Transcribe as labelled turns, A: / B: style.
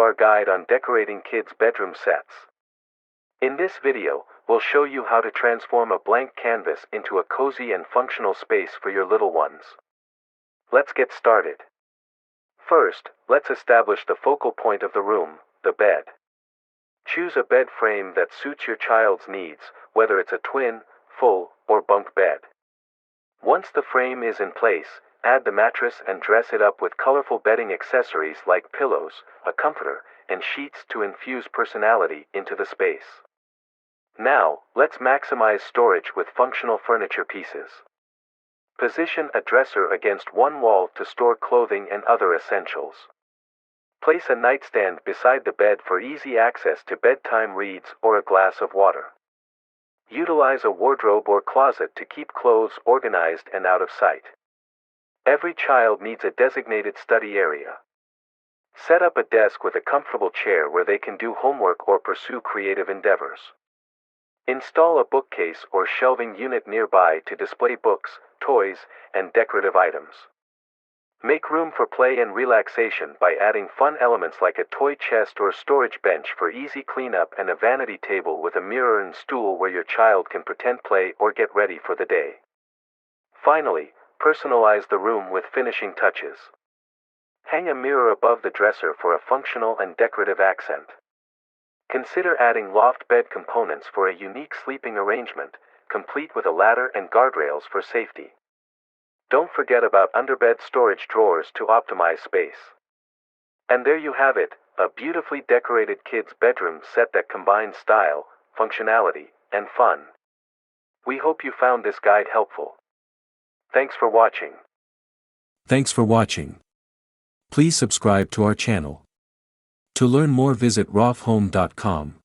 A: our guide on decorating kids' bedroom sets. In this video, we'll show you how to transform a blank canvas into a cozy and functional space for your little ones. Let's get started. First, let's establish the focal point of the room, the bed. Choose a bed frame that suits your child's needs, whether it's a twin, full, or bunk bed. Once the frame is in place, add the mattress and dress it up with colorful bedding accessories like pillows, a comforter, and sheets to infuse personality into the space. Now, let's maximize storage with functional furniture pieces. Position a dresser against one wall to store clothing and other essentials. Place a nightstand beside the bed for easy access to bedtime reads or a glass of water. Utilize a wardrobe or closet to keep clothes organized and out of sight. Every child needs a designated study area. Set up a desk with a comfortable chair where they can do homework or pursue creative endeavors. Install a bookcase or shelving unit nearby to display books, toys, and decorative items. Make room for play and relaxation by adding fun elements like a toy chest or storage bench for easy cleanup and a vanity table with a mirror and stool where your child can pretend play or get ready for the day. Finally, personalize the room with finishing touches. Hang a mirror above the dresser for a functional and decorative accent. Consider adding loft bed components for a unique sleeping arrangement, complete with a ladder and guardrails for safety. Don't forget about underbed storage drawers to optimize space. And there you have it, a beautifully decorated kids' bedroom set that combines style, functionality, and fun. We hope you found this guide helpful. Thanks for watching.
B: Thanks for watching. Please subscribe to our channel. To learn more, visit rofhome.com.